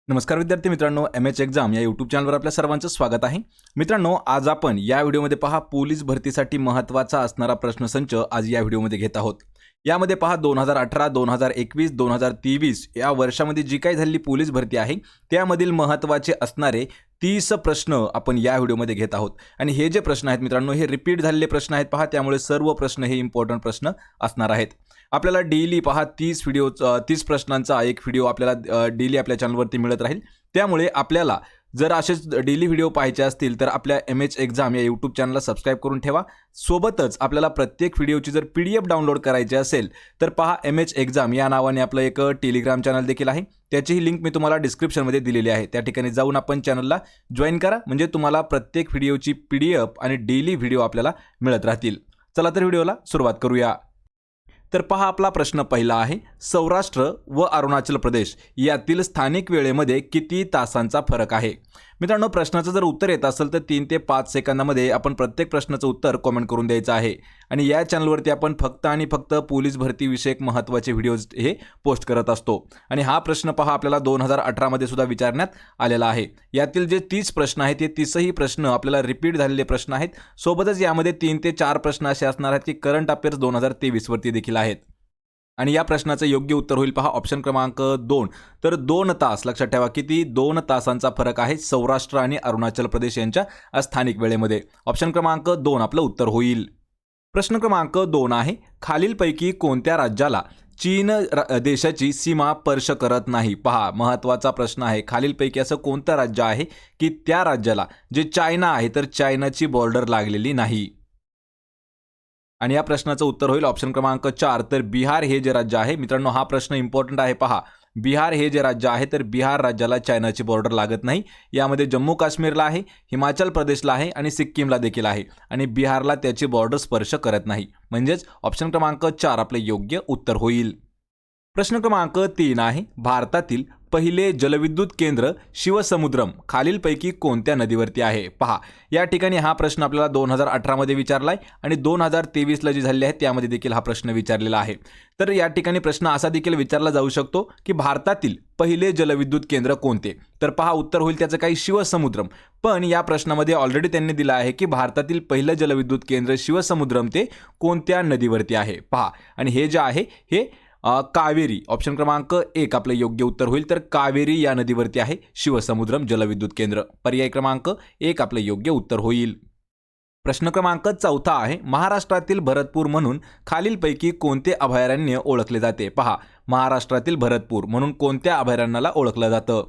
नमस्कार विद्यार्थी मित्रांनो, एमएच एक्झाम या यूट्यूब चॅनलवर आपल्या सर्वांचं स्वागत आहे. मित्रांनो, आज आपण या व्हिडिओमध्ये पहा पोलीस भरतीसाठी महत्त्वाचा असणारा प्रश्नसंच आज या व्हिडिओमध्ये घेत आहोत. यामध्ये पहा 2018, 2021, 2023 या वर्षामध्ये जी काही झालेली पोलीस भरती आहे त्यामधील महत्त्वाचे असणारे 30 प्रश्न आपण या व्हिडिओमध्ये घेत आहोत. आणि हे जे प्रश्न आहेत मित्रांनो, हे रिपीट झालेले प्रश्न आहेत पहा, त्यामुळे सर्व प्रश्न हे इम्पॉर्टंट प्रश्न असणार आहेत. आपल्याला डेली पहा 30 प्रश्नांचा एक व्हिडिओ आपल्याला डेली आपल्या चॅनलवरती मिळत राहील. त्यामुळे आपल्याला जर असेच डेली व्हिडिओ पाहायचे असतील तर आपल्या एमएच एक्झाम या यूट्यूब चॅनलला सबस्क्राईब करून ठेवा. सोबतच आपल्याला प्रत्येक व्हिडिओची जर PDF डाउनलोड करायची असेल तर पहा एमएच एक्झाम या नावाने आपलं एक टेलिग्राम चॅनल देखील आहे. त्याचीही लिंक मी तुम्हाला डिस्क्रिप्शनमध्ये दिलेली आहे. त्या ठिकाणी जाऊन आपण चॅनलला जॉईन करा, म्हणजे तुम्हाला प्रत्येक व्हिडिओची PDF आणि डेली व्हिडिओ आपल्याला मिळत राहतील. चला तर व्हिडिओला सुरुवात करूया. तर पहा आपला प्रश्न पहिला आहे, सौराष्ट्र व अरुणाचल प्रदेश यातील स्थानिक वेळेमध्ये किती तासांचा फरक आहे? मित्रांनो, प्रश्नाचं जर उत्तर येत असेल तर 3 ते 5 सेकंदामध्ये आपण प्रत्येक प्रश्नाचं उत्तर कमेंट करून द्यायचं आहे. आणि या चॅनलवरती आपण फक्त आणि फक्त पोलीस भरती विषयक महत्त्वाचे व्हिडिओज हे पोस्ट करत असतो. आणि हा प्रश्न पहा आपल्याला 2018 मध्ये सुद्धा विचारण्यात आलेला आहे. यातील जे 30 प्रश्न आहेत ते 30ही प्रश्न आपल्याला रिपीट झालेले प्रश्न आहेत. सोबतच यामध्ये 3 ते 4 प्रश्न असे असणार आहेत की करंट अफेअर्स 2023 वरती देखील आहेत. आणि या प्रश्नाचं योग्य उत्तर होईल पहा ऑप्शन क्रमांक 2. तर 2 तास. लक्षात ठेवा किती 2 तासांचा फरक आहे सौराष्ट्र आणि अरुणाचल प्रदेश यांच्या स्थानिक वेळेमध्ये. ऑप्शन क्रमांक 2 आपलं उत्तर होईल. प्रश्न क्रमांक 2 आहे, खालीलपैकी कोणत्या राज्याला चीन देशाची सीमा स्पर्श करत नाही? पहा महत्त्वाचा प्रश्न आहे. खालीलपैकी असं कोणतं राज्य आहे की त्या राज्याला जे चायना आहे तर चायनाची बॉर्डर लागलेली नाही? आणि या प्रश्नाचं उत्तर होईल ऑप्शन क्रमांक 4. तर बिहार हे जे राज्य आहे मित्रांनो, हा प्रश्न इम्पॉर्टंट आहे पहा. बिहार हे जे राज्य आहे तर बिहार राज्याला चायनाची बॉर्डर लागत नाही. यामध्ये जम्मू काश्मीरला आहे, हिमाचल प्रदेशला आहे आणि सिक्कीमला देखील आहे. आणि बिहारला त्याची बॉर्डर स्पर्श करत नाही. म्हणजेच ऑप्शन क्रमांक 4 आपले योग्य उत्तर होईल. प्रश्न क्रमांक 3 आहे, भारतातील पहिले जलविद्युत केंद्र शिवसमुद्रम खालीलपैकी कोणत्या नदीवरती आहे? पहा या ठिकाणी हा प्रश्न आपल्याला 2018 मध्ये विचारलाय आणि 2023 ला जे झाले आहे त्यामध्ये देखील हा प्रश्न विचारलेला आहे. तर या ठिकाणी प्रश्न असा देखील विचारला जाऊ शकतो की भारतातील पहिले जलविद्युत केंद्र कोणते? तर पहा उत्तर होईल त्याचं काही शिवसमुद्रम. पण या प्रश्नामध्ये ऑलरेडी त्यांनी दिला आहे की भारतातील पहिलं जलविद्युत केंद्र शिवसमुद्रम ते कोणत्या नदीवरती आहे? पहा आणि हे जे आहे हे कावेरी. ऑप्शन क्रमांक 1 आपलं योग्य उत्तर होईल. तर कावेरी या नदीवरती आहे शिवसमुद्रम जलविद्युत केंद्र. पर्याय क्रमांक 1 आपलं योग्य उत्तर होईल. प्रश्न क्रमांक 4 आहे, महाराष्ट्रातील भरतपूर म्हणून खालीलपैकी कोणते अभयारण्य ओळखले जाते? पहा महाराष्ट्रातील भरतपूर म्हणून कोणत्या अभयारण्याला ओळखलं जातं?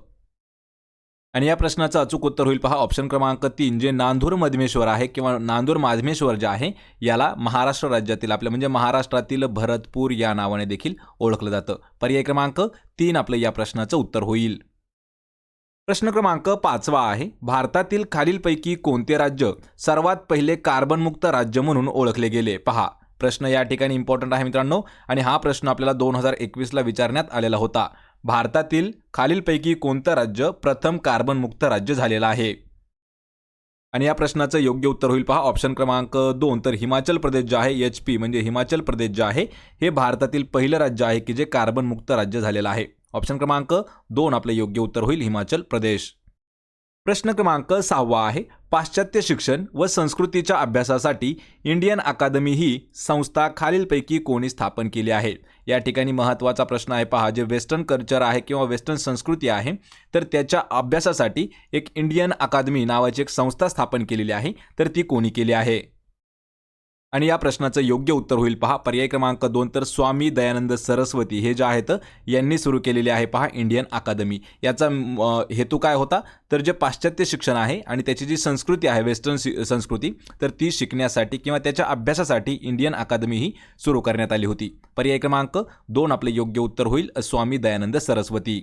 आणि या प्रश्नाचं अचूक उत्तर होईल पहा ऑप्शन क्रमांक 3, जे नांदूर मधमेश्वर आहे किंवा नांदूर माधमेश्वर जे आहे याला महाराष्ट्र राज्यातील आपलं म्हणजे महाराष्ट्रातील भरतपूर या नावाने देखील ओळखलं जातं. पर्याय क्रमांक 3 आपलं या प्रश्नाचं उत्तर होईल. प्रश्न क्रमांक 5 आहे, भारतातील खालीलपैकी कोणते राज्य सर्वात पहिले कार्बनमुक्त राज्य म्हणून ओळखले गेले? पहा प्रश्न या ठिकाणी इम्पॉर्टंट आहे मित्रांनो आणि हा प्रश्न आपल्याला 2021 ला विचारण्यात आलेला होता. भारतातील खालीलपैकी कोणतं राज्य प्रथम कार्बनमुक्त राज्य झालेलं आहे? आणि या प्रश्नाचं योग्य उत्तर होईल पहा ऑप्शन क्रमांक 2. तर हिमाचल प्रदेश जे आहे HP म्हणजे हिमाचल प्रदेश जे आहे हे भारतातील पहिलं राज्य आहे की जे कार्बनमुक्त राज्य झालेलं आहे. ऑप्शन क्रमांक 2 आपलं योग्य उत्तर होईल हिमाचल प्रदेश. प्रश्न क्रमांक 6 आहे, पाश्चात्य शिक्षण व संस्कृतीच्या अभ्यासासाठी इंडियन अकादमी ही संस्था खालीलपैकी कोणी स्थापन केली आहे? या ठिकाणी महत्त्वाचा प्रश्न आहे पहा, जे वेस्टर्न कल्चर आहे किंवा वेस्टर्न संस्कृती आहे तर त्याच्या अभ्यासासाठी एक इंडियन अकादमी नावाची एक संस्था स्थापन केलेली आहे. तर ती कोणी केली आहे? आणि या प्रश्नाचं योग्य उत्तर होईल पहा पर्याय क्रमांक 2. तर स्वामी दयानंद सरस्वती हे जे आहेत यांनी सुरू केलेले आहे पहा इंडियन अकादमी. याचा हेतू काय होता? तर जे पाश्चात्य शिक्षण आहे आणि त्याची जी संस्कृती आहे वेस्टर्न संस्कृती तर ती शिकण्यासाठी किंवा त्याच्या अभ्यासासाठी इंडियन अकादमी ही सुरू करण्यात आली होती. पर्याय क्रमांक 2 आपले योग्य उत्तर होईल स्वामी दयानंद सरस्वती.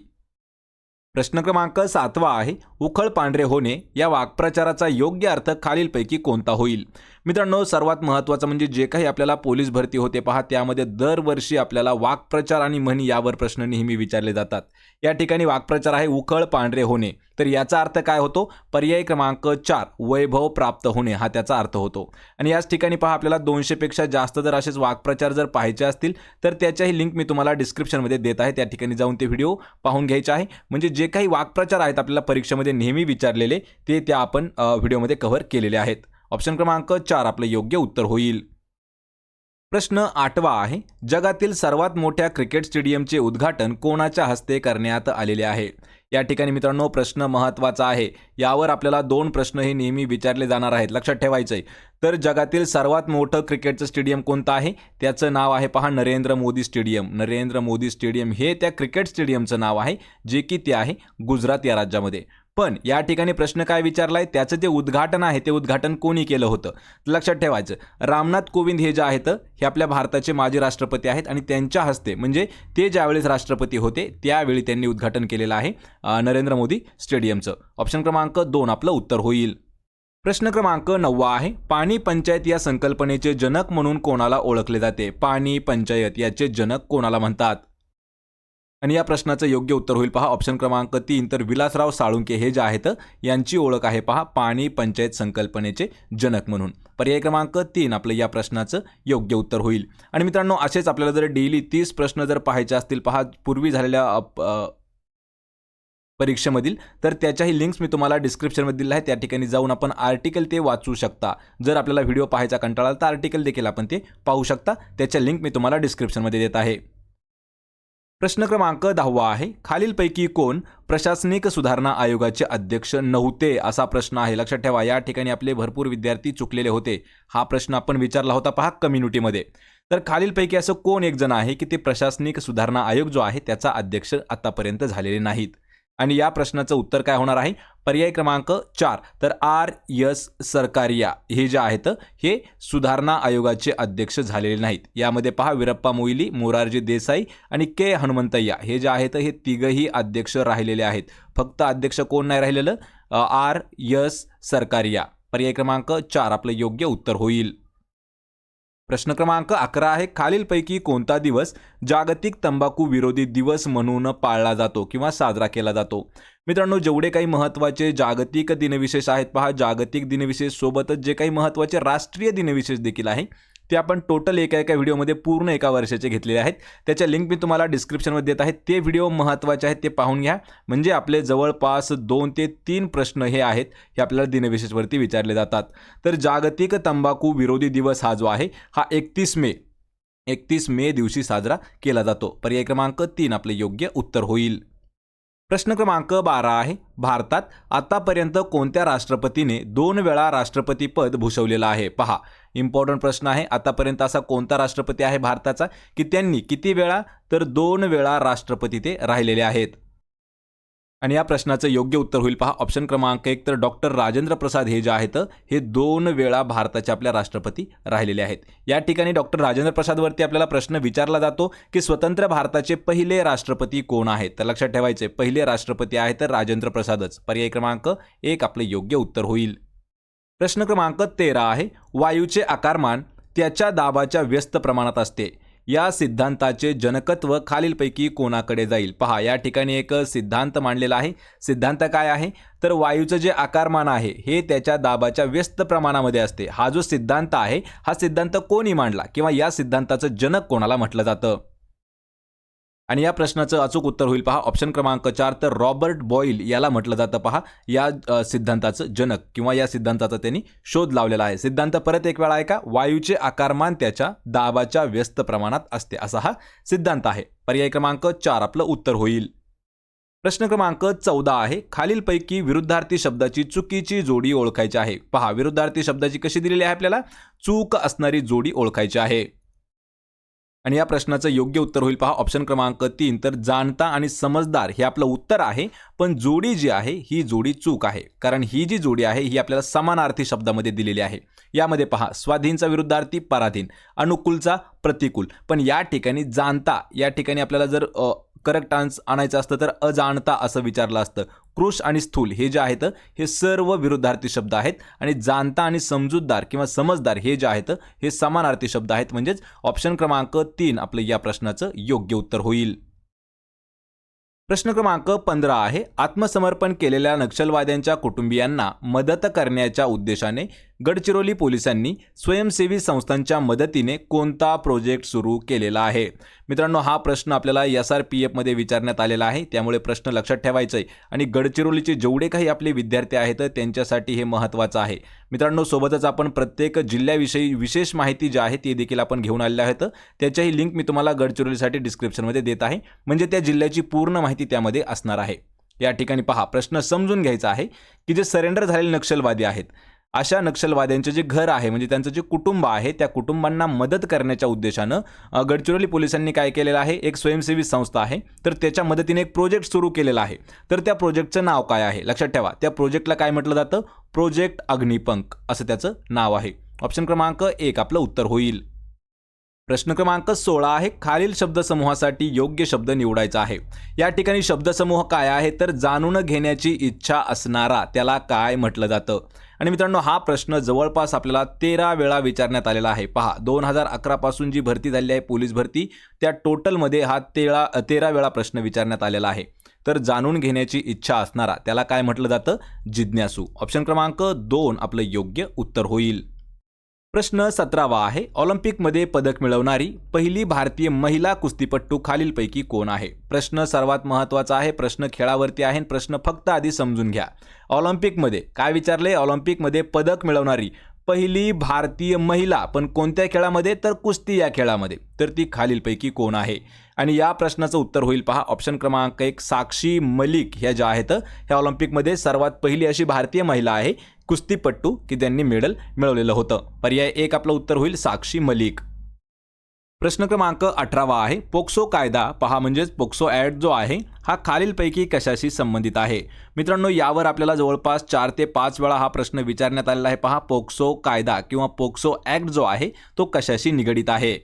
प्रश्न क्रमांक 7 आहे, उखळ पांढरे होणे या वाक्प्रचाराचा योग्य अर्थ खालीलपैकी कोणता होईल? मित्रांनो, सर्वात महत्त्वाचं म्हणजे जे काही आपल्याला पोलीस भरती होते पहा, त्यामध्ये दरवर्षी आपल्याला वाक्प्रचार आणि म्हणी यावर प्रश्न नेहमी विचारले जातात. या ठिकाणी वाक्प्रचार आहे उखळ पांढरे होणे, तर याचा अर्थ काय होतो? पर्याय क्रमांक 4 वैभव प्राप्त होणे हा त्याचा अर्थ होतो. आणि याच ठिकाणी पहा, आपल्याला 200 पेक्षा जास्त जर असेच वाक्प्रचार जर पाहायचे असतील तर त्याच्याही लिंक मी तुम्हाला डिस्क्रिप्शनमध्ये देत आहे. त्या ठिकाणी जाऊन ते व्हिडिओ पाहून घ्यायचे आहे. म्हणजे जे काही वाक्प्रचार आहेत आपल्याला परीक्षेमध्ये नेहमी विचारलेले ते त्या आपण व्हिडिओमध्ये कव्हर केलेले आहेत. ऑप्शन क्रमांक 4 आपलं योग्य उत्तर होईल. प्रश्न 8वा आहे, जगातील सर्वात मोठ्या क्रिकेट स्टेडियमचे उद्घाटन कोणाच्या हस्ते करण्यात आलेले आहे? या ठिकाणी मित्रांनो प्रश्न महत्त्वाचा आहे. यावर आपल्याला 2 प्रश्न हे नेहमी विचारले जाणार आहेत, लक्षात ठेवायचं आहे. तर जगातील सर्वात मोठं क्रिकेटचं स्टेडियम कोणतं आहे? त्याचं नाव आहे पहा नरेंद्र मोदी स्टेडियम. नरेंद्र मोदी स्टेडियम हे त्या क्रिकेट स्टेडियमचं नाव आहे, जे की ते आहे गुजरात या राज्यामध्ये. पण या ठिकाणी प्रश्न काय विचारलाय? त्याचं जे उद्घाटन आहे ते उद्घाटन कोणी केलं होतं? लक्षात ठेवायचं, रामनाथ कोविंद हे जे आहेत हे आपल्या भारताचे माजी राष्ट्रपती आहेत आणि त्यांच्या हस्ते म्हणजे ते ज्यावेळेस राष्ट्रपती होते त्यावेळी त्यांनी उद्घाटन केलेलं आहे नरेंद्र मोदी स्टेडियमचं. ऑप्शन क्रमांक 2 आपलं उत्तर होईल. प्रश्न क्रमांक 9 आहे, पाणी पंचायत या संकल्पनेचे जनक म्हणून कोणाला ओळखले जाते? पाणी पंचायत याचे जनक कोणाला म्हणतात? आणि या प्रश्नाचं योग्य उत्तर होईल पहा ऑप्शन क्रमांक 3, तर विलासराव साळुंके हे जे आहेत यांची ओळख आहे पहा पाणी पंचायत संकल्पनेचे जनक म्हणून. पर्याय क्रमांक 3 आपलं या प्रश्नाचं योग्य उत्तर होईल. आणि मित्रांनो, असेच आपल्याला जर डेली 30 प्रश्न जर पाहायचे असतील पहा पूर्वी झालेल्या परीक्षेमधील, तर त्याच्याही लिंक्स मी तुम्हाला डिस्क्रिप्शनमध्ये दिल्या आहे. त्या ठिकाणी जाऊन आपण आर्टिकल ते वाचू शकता. जर आपल्याला व्हिडिओ पाहायचा कंटाळा आला तर आर्टिकल देखील आपण ते पाहू शकता. त्याच्या लिंक मी तुम्हाला डिस्क्रिप्शनमध्ये देत आहे. प्रश्न क्रमांक 10 आहे, खालीलपैकी कोण प्रशासनिक सुधारणा आयोगाचे अध्यक्ष नव्हते? असा प्रश्न आहे. लक्षात ठेवा, या ठिकाणी आपले भरपूर विद्यार्थी चुकलेले होते. हा प्रश्न आपण विचारला होता पहा कम्युनिटीमध्ये. तर खालीलपैकी असं कोण एक जण आहे की ते प्रशासनिक सुधारणा आयोग जो आहे त्याचा अध्यक्ष आतापर्यंत झालेले नाहीत? आणि या प्रश्नाचं उत्तर काय होणार आहे? पर्याय क्रमांक 4, तर R.S. सरकारिया हे जे आहेत हे सुधारणा आयोगाचे अध्यक्ष झालेले नाहीत. यामध्ये पहा वीरप्पा मोईली, मोरारजी देसाई आणि के हनुमंतय्या हे जे आहेत हे तिघही अध्यक्ष राहिलेले आहेत. फक्त अध्यक्ष कोण नाही राहिलेलं? R.S. सरकारिया. पर्याय क्रमांक 4 आपलं योग्य उत्तर होईल. प्रश्न क्रमांक 11 आहे, खालीलपैकी कोणता दिवस जागतिक तंबाखू विरोधी दिवस म्हणून पाळला जातो किंवा साजरा केला जातो? मित्रांनो, जेवढे काही महत्त्वाचे जागतिक दिनविशेष आहेत पहा, जागतिक दिनविशेष सोबतच जे काही महत्त्वाचे राष्ट्रीय दिनविशेष देखील आहे ते आपण टोटल एका व्हिडिओमध्ये पूर्ण एका वर्षाचे घेतलेले आहेत. त्याच्या लिंक मी तुम्हाला डिस्क्रिप्शनमध्ये देत आहे. ते व्हिडिओ महत्त्वाचे आहेत, ते पाहून घ्या. म्हणजे आपले जवळपास 2 ते 3 प्रश्न हे आहेत हे आपल्याला दिनविशेषवरती विचारले जातात. तर जागतिक तंबाखू विरोधी दिवस हा जो आहे हा 31 मे दिवशी साजरा केला जातो. पर्याय क्रमांक 3 आपले योग्य उत्तर होईल. प्रश्न क्रमांक 12 आहे, भारतात आतापर्यंत कोणत्या राष्ट्रपतीने 2 वेळा राष्ट्रपती पद भूषवलेलं आहे? पहा, इम्पॉर्टंट प्रश्न आहे. आतापर्यंत असा कोणता राष्ट्रपती आहे भारताचा की त्यांनी किती वेळा? तर 2 वेळा राष्ट्रपती ते राहिलेले आहेत. आणि या प्रश्नाचं योग्य उत्तर होईल पहा ऑप्शन क्रमांक 1, तर डॉक्टर राजेंद्र प्रसाद हे जे आहेत हे 2 वेळा भारताचे आपल्या राष्ट्रपती राहिलेले आहेत. या ठिकाणी डॉक्टर राजेंद्र प्रसादवरती आपल्याला प्रश्न विचारला जातो की स्वतंत्र भारताचे पहिले राष्ट्रपती कोण आहेत? तर लक्षात ठेवायचे, पहिले राष्ट्रपती आहेत तर राजेंद्र प्रसादच. पर्याय क्रमांक 1 आपले योग्य उत्तर होईल. प्रश्न क्रमांक 13 आहे, वायूचे आकारमान त्याच्या दाबाच्या व्यस्त प्रमाणात असते. या सिद्धांताचे जनकत्व खालीलपैकी कोणाकडे जाईल? पहा, या ठिकाणी एक सिद्धांत मांडलेला आहे. सिद्धांत काय आहे? तर वायूचं जे आकारमान आहे हे त्याच्या दाबाच्या व्यस्त प्रमाणामध्ये असते. हा जो सिद्धांत आहे हा सिद्धांत कोणी मांडला किंवा या सिद्धांताचं जनक कोणाला म्हटलं जातं? आणि या प्रश्नाचं अचूक उत्तर होईल पहा ऑप्शन क्रमांक 4, तर रॉबर्ट बॉईल याला म्हटलं जातं. पहा, या सिद्धांताचं जनक किंवा या सिद्धांताचा त्यांनी शोध लावलेला आहे. सिद्धांत परत एक वेळा आहे का? वायूचे आकारमान त्याच्या दाबाच्या व्यस्त प्रमाणात असते, असा हा सिद्धांत आहे. पर्याय क्रमांक 4 आपलं उत्तर होईल. प्रश्न क्रमांक 14 आहे, खालीलपैकी विरुद्धार्थी शब्दाची चुकीची जोडी ओळखायची आहे. पहा, विरुद्धार्थी शब्दाची कशी दिलेली आहे? आपल्याला चूक असणारी जोडी ओळखायची आहे. आणि या प्रश्नाचं योग्य उत्तर होईल पहा ऑप्शन क्रमांक 3, तर जाणता आणि समजदार हे आपलं उत्तर आहे. पण जोडी जी आहे ही जोडी चूक आहे, कारण ही जी जोडी आहे ही आपल्याला समानार्थी शब्दामध्ये दिलेली आहे. यामध्ये पहा, स्वाधीनचा विरुद्धार्थी पराधीन, अनुकूलचा प्रतिकूल. पण या ठिकाणी जाणता या ठिकाणी आपल्याला जर करेक्ट आणायचं असतं तर अजाणता असं विचारलं असतं. कृश आणि स्थूल हे जे आहेत हे सर्व विरुद्धार्थी शब्द आहेत आणि जाणता आणि समजूतदार किंवा समजदार हे जे आहेत हे समानार्थी शब्द आहेत. म्हणजेच ऑप्शन क्रमांक 3 आपलं या प्रश्नाचं योग्य उत्तर होईल. प्रश्न क्रमांक 15 आहे, आत्मसमर्पण केलेल्या नक्षलवाद्यांच्या कुटुंबियांना मदत करण्याच्या उद्देशाने गडचिरोली पोलिसांनी स्वयंसेवी संस्थांच्या मदतीने कोणता प्रोजेक्ट सुरू केलेला आहे? मित्रांनो, हा प्रश्न आपल्याला SRPF मध्ये विचारण्यात आलेला आहे, त्यामुळे प्रश्न लक्षात ठेवायचा आहे आणि गडचिरोलीचे जेवढे काही आपले विद्यार्थी आहेत त्यांच्यासाठी हे महत्त्वाचं आहे. मित्रांनो, सोबतच आपण प्रत्येक जिल्ह्याविषयी विशेष माहिती जी आहे ती देखील आपण घेऊन आलेली आहेत. त्याच्याही लिंक मी तुम्हाला गडचिरोलीसाठी डिस्क्रिप्शनमध्ये देत आहे, म्हणजे त्या जिल्ह्याची पूर्ण माहिती त्यामध्ये असणार आहे. या ठिकाणी पहा, प्रश्न समजून घ्यायचा आहे की जे सरेंडर झालेले नक्षलवादी आहेत अशा नक्षलवाद्यांचे जे घर आहे म्हणजे त्यांचं जे कुटुंब आहे त्या कुटुंबांना मदत करण्याच्या उद्देशानं गडचिरोली पोलिसांनी काय केलेलं आहे, एक स्वयंसेवी संस्था आहे तर त्याच्या मदतीने एक प्रोजेक्ट सुरू केलेला आहे. तर त्या प्रोजेक्टचं नाव काय आहे? लक्षात ठेवा, त्या प्रोजेक्टला काय म्हटलं जातं? प्रोजेक्ट अग्निपंख असं त्याचं नाव आहे. ऑप्शन क्रमांक 1 आपलं उत्तर होईल. प्रश्न क्रमांक 16 आहे, खालील शब्दसमूहासाठी योग्य शब्द निवडायचा आहे. या ठिकाणी शब्दसमूह काय आहे तर जाणून घेण्याची इच्छा असणारा त्याला काय म्हटलं जातं? आणि मित्रांनो, हा प्रश्न जवळपास आपल्याला 13 वेळा विचारण्यात आलेला आहे. पहा, 2011 पासून जी भरती झाली आहे पोलीस भरती त्या टोटलमध्ये हा 13 वेळा प्रश्न विचारण्यात आलेला आहे. तर जाणून घेण्याची इच्छा असणारा त्याला काय म्हटलं जातं? जिज्ञासू. ऑप्शन क्रमांक 2 आपलं योग्य उत्तर होईल. प्रश्न 17 आहे, ऑलिम्पिकमध्ये पदक मिळवणारी पहिली भारतीय महिला कुस्तीपट्टू खालीलपैकी कोण आहे? प्रश्न सर्वात महत्त्वाचा आहे, प्रश्न खेळावरती आहे, प्रश्न फक्त आधी समजून घ्या. ऑलिम्पिकमध्ये काय विचारले? ऑलिम्पिकमध्ये पदक मिळवणारी पहिली भारतीय महिला, पण कोणत्या खेळामध्ये? तर कुस्ती या खेळामध्ये. तर ती खालीलपैकी कोण आहे? आणि या प्रश्नाचं उत्तर होईल पहा, ऑप्शन क्रमांक 1 साक्षी मलिक ह्या ज्या आहेत ह्या ऑलिम्पिकमध्ये सर्वात पहिली अशी भारतीय महिला आहे कुस्तीपट्टू की त्यांनी मेडल मिळवलेलं होतं. पर्याय 1 आपलं उत्तर होईल साक्षी मलिक. प्रश्न क्रमांक 18 आहे, पोक्सो कायदा पहा म्हणजेच पोक्सो ॲक्ट जो आहे हा खालीलपैकी कशाशी संबंधित आहे? मित्रांनो, यावर आपल्याला जवळपास 4 ते 5 वेळा हा प्रश्न विचारण्यात आलेला आहे. पहा, पोक्सो कायदा किंवा पोक्सो ॲक्ट जो आहे तो कशाशी निगडित आहे?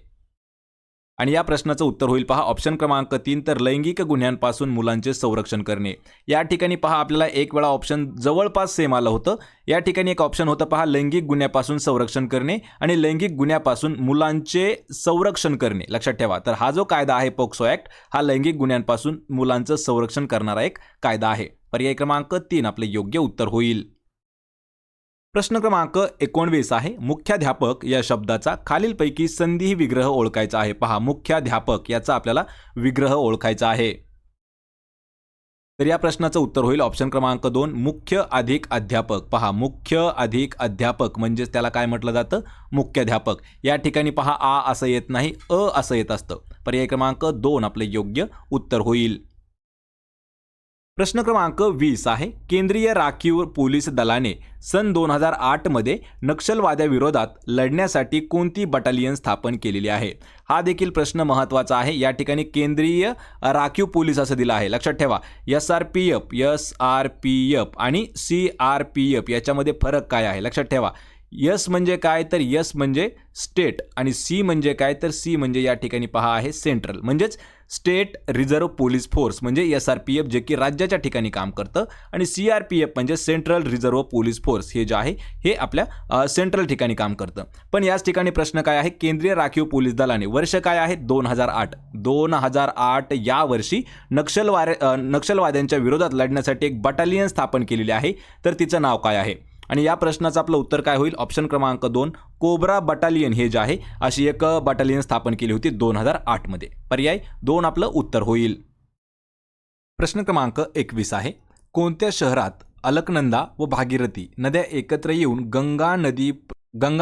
आणि या प्रश्नाचं उत्तर होईल पहा, ऑप्शन क्रमांक 3 तर लैंगिक गुन्ह्यांपासून मुलांचे संरक्षण करणे. या ठिकाणी पहा, आपल्याला एक वेळा ऑप्शन जवळपास सेम आलं होतं. या ठिकाणी एक ऑप्शन होतं पहा, लैंगिक गुन्ह्यापासून संरक्षण करणे आणि लैंगिक गुन्ह्यापासून मुलांचे संरक्षण करणे. लक्षात ठेवा, तर हा जो कायदा आहे पोक्सो ॲक्ट हा लैंगिक गुन्ह्यांपासून मुलांचं संरक्षण करणारा एक कायदा आहे. पर्याय क्रमांक 3 आपले योग्य उत्तर होईल. प्रश्न क्रमांक 19 आहे, मुख्याध्यापक या शब्दाचा खालीलपैकी संधी विग्रह ओळखायचा आहे. पहा, मुख्याध्यापक याचा आपल्याला विग्रह ओळखायचा आहे. तर या प्रश्नाचं उत्तर होईल ऑप्शन क्रमांक 2 मुख्य अधिक अध्यापक. पहा, मुख्य अधिक अध्यापक म्हणजेच त्याला काय म्हटलं जातं? मुख्याध्यापक. या ठिकाणी पहा, आ असं येत नाही, अ असं येत असतं. पर्याय क्रमांक 2 आपले योग्य उत्तर होईल. प्रश्न क्रमांक 20 आहे, केंद्रीय राखीव पोलीस दलाने सन 2008 मध्ये नक्षलवाद्याविरोधात लढण्यासाठी कोणती बटालियन स्थापन केलेली आहे? हा देखील प्रश्न महत्त्वाचा आहे. या ठिकाणी केंद्रीय राखीव पोलीस असं दिलं आहे. लक्षात ठेवा, SRPF आणि CRPF याच्यामध्ये फरक काय आहे? लक्षात ठेवा, यस म्हणजे काय तर यस म्हणजे स्टेट आणि सी म्हणजे काय तर सी म्हणजे या ठिकाणी पहा आहे सेंट्रल, म्हणजेच स्टेट रिझर्व्ह पोलीस फोर्स म्हणजे SRPF जे की राज्याच्या ठिकाणी काम करतं आणि CRPF म्हणजे सेंट्रल रिझर्व्ह पोलीस फोर्स हे जे आहे हे आपल्या सेंट्रल ठिकाणी काम करतं. पण याच ठिकाणी प्रश्न काय आहे, केंद्रीय राखीव पोलीस दलाने वर्ष काय आहे 2008 या वर्षी नक्षलवाद्यांच्या विरोधात लढण्यासाठी एक बटालियन स्थापन केलेली आहे. तर तिचं नाव काय आहे? आणि या प्रश्नाचं आपलं उत्तर काय होईल? ऑप्शन क्रमांक 2 कोब्रा बटालियन हे जे आहे अशी एक बटालियन स्थापन केली होती 2008 मध्ये. पर्याय 2 आपलं उत्तर होईल. प्रश्न क्रमांक 21 आहे, कोणत्या शहरात अलकनंदा व भागीरथी नद्या एकत्र येऊन गंगा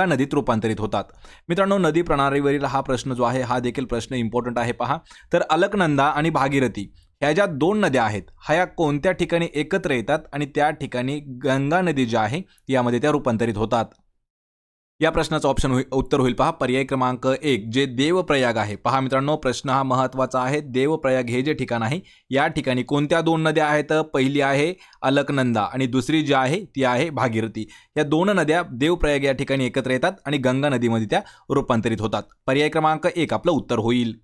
नदीत रूपांतरित होतात? मित्रांनो, नदी प्रणालीवरील हा प्रश्न जो आहे हा देखील प्रश्न इम्पॉर्टंट आहे. पहा, तर अलकनंदा आणि भागीरथी ह्या ज्या 2 नद्या आहेत ह्या कोणत्या ठिकाणी एकत्र येतात आणि त्या ठिकाणी गंगा नदी जी आहे यामध्ये त्या रूपांतरित होतात? या प्रश्नाचं उत्तर होईल पहा पर्याय क्रमांक 1 जे देवप्रयाग आहे। पहा मित्रांनो, प्रश्न हा महत्त्वाचा आहे। देवप्रयाग हे जे ठिकाण आहे या ठिकाणी कोणत्या दोन नद्या आहेत? पहिली आहे अलकनंदा आणि दुसरी जी आहे ती आहे भागीरथी। या दोन नद्या देवप्रयाग या ठिकाणी एकत्र येतात आणि गंगा नदीमध्ये त्या रूपांतरित होतात। पर्याय क्रमांक 1 आपलं उत्तर होईल।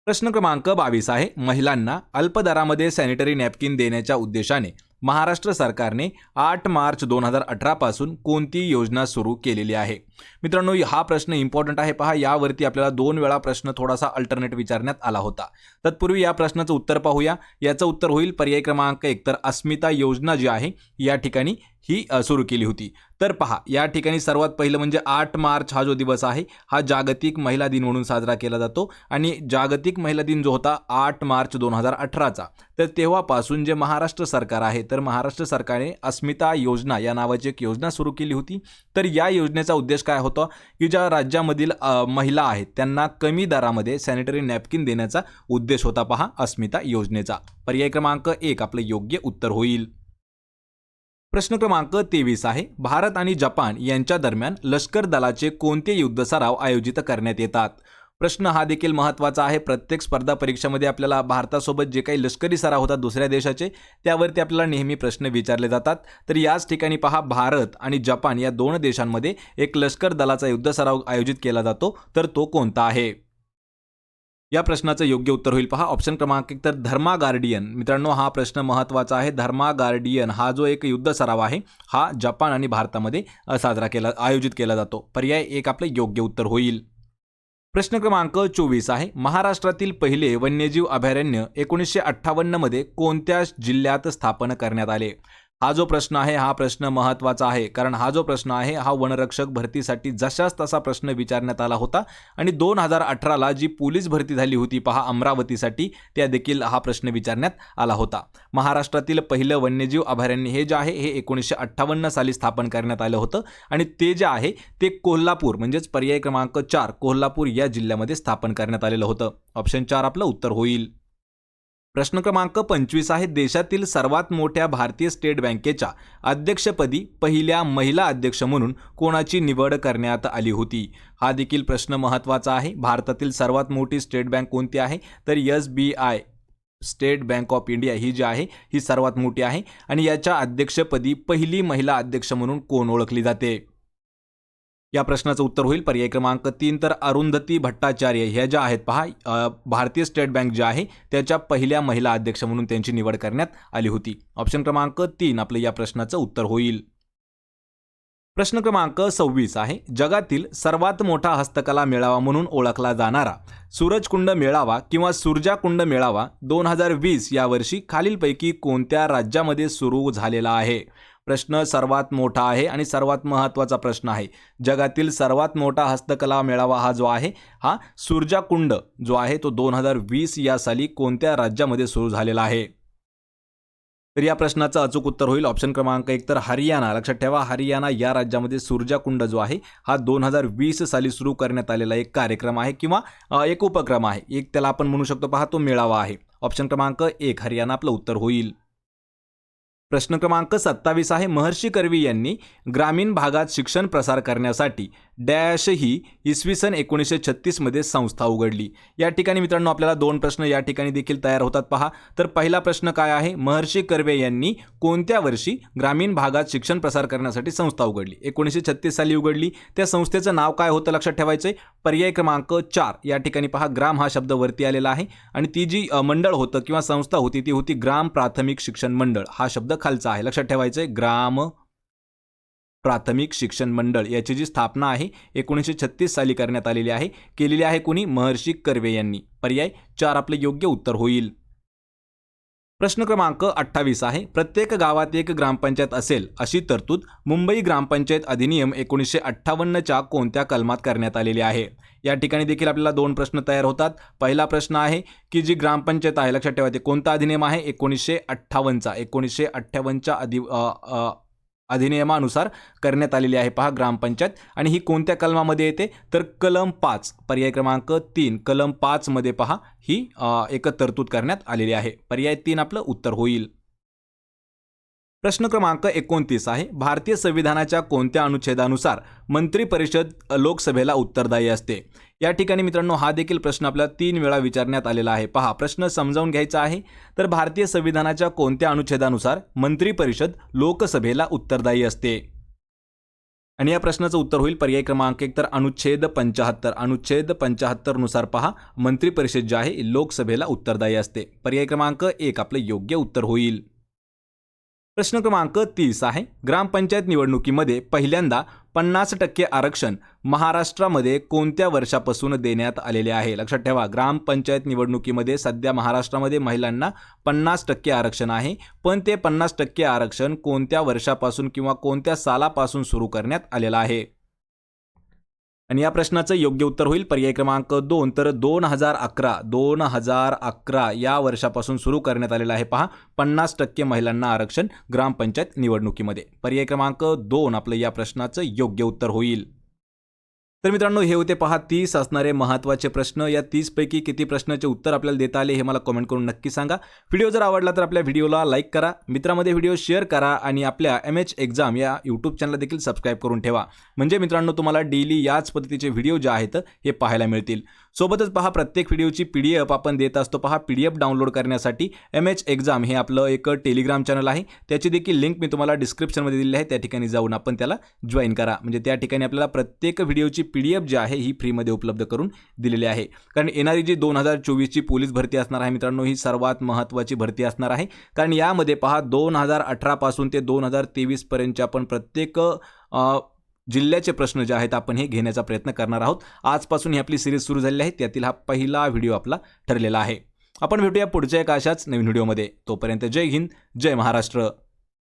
प्रश्न क्रमांक 22 आहे महिलांना अल्प दरामध्ये सॅनिटरी नॅपकिन देण्याच्या उद्देशाने महाराष्ट्र सरकारने 8 मार्च 2018 पासून कोणती योजना सुरू केलेली आहे? मित्रांनो, हा प्रश्न इम्पॉर्टंट आहे। पहा, यावरती आपल्याला 2 वेळा प्रश्न थोडासा अल्टरनेट विचारण्यात आला होता। तत्पूर्वी या प्रश्नाचं उत्तर पाहूया। याचं उत्तर होईल पर्याय क्रमांक 1 तर अस्मिता योजना जी आहे या ठिकाणी ही सुरू केली होती। तर पहा, या ठिकाणी सर्वात पहिलं म्हणजे 8 मार्च हा जो दिवस आहे हा जागतिक महिला दिन म्हणून साजरा केला जातो आणि जागतिक महिला दिन जो होता 8 मार्च 2018चा, तर तेव्हापासून जे महाराष्ट्र सरकार आहे तर महाराष्ट्र सरकारने अस्मिता योजना या नावाची एक योजना सुरू केली होती। तर या योजनेचा उद्देश काय होता की ज्या राज्यामधील महिला आहेत त्यांना कमी दरामध्ये सॅनिटरी नॅपकिन देण्याचा उद्देश होता पहा अस्मिता योजनेचा। पर्याय क्रमांक 1 आपलं योग्य उत्तर होईल। प्रश्न क्रमांक 23 आहे भारत आणि जपान यांच्या दरम्यान लष्कर दलाचे कोणते युद्ध सराव आयोजित करण्यात येतात? प्रश्न हा देखील महत्त्वाचा आहे। प्रत्येक स्पर्धा परीक्षामध्ये आपल्याला भारतासोबत जे काही लष्करी सराव होतात दुसऱ्या देशाचे त्यावरती आपल्याला नेहमी प्रश्न विचारले जातात। तर याच ठिकाणी पहा, भारत आणि जपान या दोन देशांमध्ये एक लष्कर दलाचा युद्ध सराव आयोजित केला जातो, तर तो कोणता आहे? या प्रश्नाचं योग्य उत्तर होईल पहा ऑप्शन क्रमांक 1 तर धर्मा गार्डियन। मित्रांनो, हा प्रश्न महत्त्वाचा आहे। धर्मा गार्डियन हा जो एक युद्ध सराव आहे हा जपान आणि भारतामध्ये आयोजित केला जातो। पर्याय 1 आपलं योग्य उत्तर होईल। प्रश्न क्रमांक 24 आहे महाराष्ट्रातील पहिले वन्यजीव अभयारण्य 1958 मध्ये कोणत्या जिल्ह्यात स्थापन करण्यात आले? हा जो प्रश्न आहे हा प्रश्न महत्त्वाचा आहे, कारण हा जो प्रश्न आहे हा वनरक्षक भरतीसाठी जशाच तसा प्रश्न विचारण्यात आला होता आणि 2018ला जी पोलीस भरती झाली होती पहा अमरावतीसाठी, त्या देखील हा प्रश्न विचारण्यात आला होता। महाराष्ट्रातील पहिलं वन्यजीव अभयारण्य हे जे आहे हे 1958 साली स्थापन करण्यात आलं होतं आणि ते जे आहे ते कोल्हापूर म्हणजेच पर्याय क्रमांक 4 कोल्हापूर या जिल्ह्यामध्ये स्थापन करण्यात आलेलं होतं। ऑप्शन 4 आपलं उत्तर होईल। प्रश्न क्रमांक 25 आहे देशातील सर्वात मोठ्या भारतीय स्टेट बँकेच्या अध्यक्षपदी पहिल्या महिला अध्यक्ष म्हणून कोणाची निवड करण्यात आली होती? हा देखील प्रश्न महत्त्वाचा आहे। भारतातील सर्वात मोठी स्टेट बँक कोणती आहे? तर SBI State Bank of India ही जी आहे ही सर्वात मोठी आहे आणि याच्या अध्यक्षपदी पहिली महिला अध्यक्ष म्हणून कोण ओळखली जाते? या प्रश्नाचं उत्तर होईल पर्याय क्रमांक 3 तर अरुंधती भट्टाचार्य ह्या ज्या आहेत पहा भारतीय स्टेट बँक जी आहे त्याच्या पहिल्या महिला अध्यक्ष म्हणून त्यांची निवड करण्यात आली होती। ऑप्शन क्रमांक 3 आपलं या प्रश्नाचं उत्तर होईल। प्रश्न क्रमांक 26 आहे जगातील सर्वात मोठा हस्तकला मेळावा म्हणून ओळखला जाणारा सूरजकुंड मेळावा किंवा सुरजाकुंड मेळावा 2020 या वर्षी खालीलपैकी कोणत्या राज्यामध्ये सुरू झालेला आहे? प्रश्न सर्वात मोठा आहे आणि सर्वात महत्त्वाचा प्रश्न आहे। जगातील सर्वात मोठा हस्तकला मेळावा हा जो आहे हा सुरजाकुंड जो आहे तो 2020 या साली कोणत्या राज्यामध्ये सुरू झालेला आहे? तर या प्रश्नाचं अचूक उत्तर होईल ऑप्शन क्रमांक 1 तर हरियाणा। लक्षात ठेवा, हरियाणा या राज्यामध्ये सुरजाकुंड जो आहे हा 2020 साली सुरू करण्यात आलेला एक कार्यक्रम आहे किंवा एक उपक्रम आहे, एक त्याला आपण म्हणू शकतो पहा तो मेळावा आहे। ऑप्शन क्रमांक 1 हरियाणा आपलं उत्तर होईल। प्रश्न क्रमांक 27 आहे महर्षी कर्वे यांनी ग्रामीण भागात शिक्षण प्रसार करण्यासाठी डॅश ही इसवी सन 1936 मध्ये संस्था उघडली। या ठिकाणी मित्रांनो आपल्याला 2 प्रश्न या ठिकाणी देखील तयार होतात पहा। तर पहिला प्रश्न काय आहे, महर्षी कर्वे यांनी कोणत्या वर्षी ग्रामीण भागात शिक्षण प्रसार करण्यासाठी संस्था उघडली? 1936 साली उघडली। त्या संस्थेचं नाव काय होतं लक्षात ठेवायचंय, पर्याय क्रमांक 4 या ठिकाणी पहा ग्राम हा शब्द वरती आलेला आहे आणि ती जी मंडळ होतं किंवा संस्था होती ती होती ग्राम प्राथमिक शिक्षण मंडळ, हा शब्द खालचा आहे लक्षात ठेवायचंय। ग्राम प्राथमिक शिक्षण मंडळ याची जी स्थापना आहे 1936 साली करण्यात आलेली आहे, केलेली आहे कोणी? महर्षी कर्वे यांनी। पर्याय 4 आपले योग्य उत्तर होईल। प्रश्न क्रमांक 28 आहे प्रत्येक गावात एक ग्रामपंचायत असेल अशी तरतूद मुंबई ग्रामपंचायत अधिनियम 1958च्या कोणत्या कलमात करण्यात आलेली आहे? या ठिकाणी देखील आपल्याला 2 प्रश्न तयार होतात। पहिला प्रश्न आहे की जी ग्रामपंचायत आहे लक्षात ठेवा ते कोणता अधिनियम आहे? 1958चा 1958च्या अधिनियमानुसार करण्यात आलेली आहे पहा ग्रामपंचायत आणि ही कोणत्या कलमामध्ये येते? तर कलम 5 पर्याय क्रमांक 3 कलम 5 मध्ये पहा ही एक तरतूद करण्यात आलेली आहे। पर्याय 3 आपलं उत्तर होईल। प्रश्न क्रमांक 29 आहे, भारतीय संविधानाच्या कोणत्या अनुच्छेदानुसार मंत्री परिषद लोकसभेला उत्तरदायी असते? या ठिकाणी मित्रांनो हा देखील प्रश्न आपल्याला 3 वेळा विचारण्यात आलेला आहे. पहा, प्रश्न समजावून घ्यायचा आहे. तर भारतीय संविधानाच्या कोणत्या अनुच्छेदानुसार मंत्री परिषद लोकसभेला उत्तरदायी असते? आणि या प्रश्नाचं उत्तर होईल पर्याय क्रमांक 1 तर अनुच्छेद 75. अनुच्छेद 75 नुसार पहा, मंत्री परिषद जी आहे लोकसभेला उत्तरदायी असते. पर्याय क्रमांक 1 आपलं योग्य उत्तर होईल. प्रश्न क्रमांक 30 आहे, ग्रामपंचायत निवडणुकीमध्ये पहिल्यांदा 50% आरक्षण महाराष्ट्रामध्ये कोणत्या वर्षापासून देण्यात आलेले आहे? लक्षात ठेवा, ग्रामपंचायत निवडणुकीमध्ये सध्या महाराष्ट्रामध्ये महिलांना 50% आरक्षण आहे, पण ते 50% आरक्षण कोणत्या वर्षापासून किंवा कोणत्या सालापासून सुरू करण्यात आलेलं आहे? आणि या प्रश्नाचं योग्य उत्तर होईल पर्याय क्रमांक 2 तर 2011 या वर्षापासून सुरू करण्यात आलेला आहे. पहा, 50% महिलांना आरक्षण ग्रामपंचायत निवडणुकीमध्ये. पर्याय क्रमांक 2 आपलं या प्रश्नाचं योग्य उत्तर होईल. तर मित्रांनो, हे होते पहा 30 असणारे महत्त्वाचे प्रश्न. या 30 पैकी किती प्रश्नाचे उत्तर आपल्याला देता आले हे मला कमेंट करून नक्की सांगा. व्हिडिओ जर आवडला तर आपल्या व्हिडिओला लाईक करा, मित्रांमध्ये व्हिडिओ शेअर करा आणि आपल्या MH एक्झाम या यूट्यूब चॅनलला देखील सबस्क्राईब करून ठेवा. म्हणजे मित्रांनो तुम्हाला डेली याच पद्धतीचे व्हिडिओ जे आहेत हे पाहायला मिळतील. सोबतच पहा, प्रत्येक व्हिडिओची PDF आपण देत असतो. पहा, PDF डाउनलोड करण्यासाठी MH एक्झाम हे आपलं एक टेलिग्राम चॅनल आहे, त्याची देखील लिंक मी तुम्हाला डिस्क्रिप्शनमध्ये दिलेली आहे. त्या ठिकाणी जाऊन आपण त्याला जॉईन करा. म्हणजे त्या ठिकाणी आपल्याला प्रत्येक व्हिडिओची PDF जी आहे ही फ्रीमध्ये उपलब्ध करून दिलेली आहे. कारण येणारी जी 2024ची पोलीस भरती असणार आहे मित्रांनो, ही सर्वात महत्त्वाची भरती असणार आहे. कारण यामध्ये पहा 2018 पासून ते 2023 पर्यंतच्या आपण प्रत्येक जिल्ह्याचे प्रश्न जे आहेत आपण हे घेण्याचा प्रयत्न करणार आहोत. आजपासून ही आपली सिरीज सुरू झालेली आहे, त्यातील हा पहिला व्हिडिओ आपला ठरलेला आहे. आपण भेटूया पुढच्या एका अशाच नवीन व्हिडिओमध्ये. तोपर्यंत जय हिंद, जय महाराष्ट्र.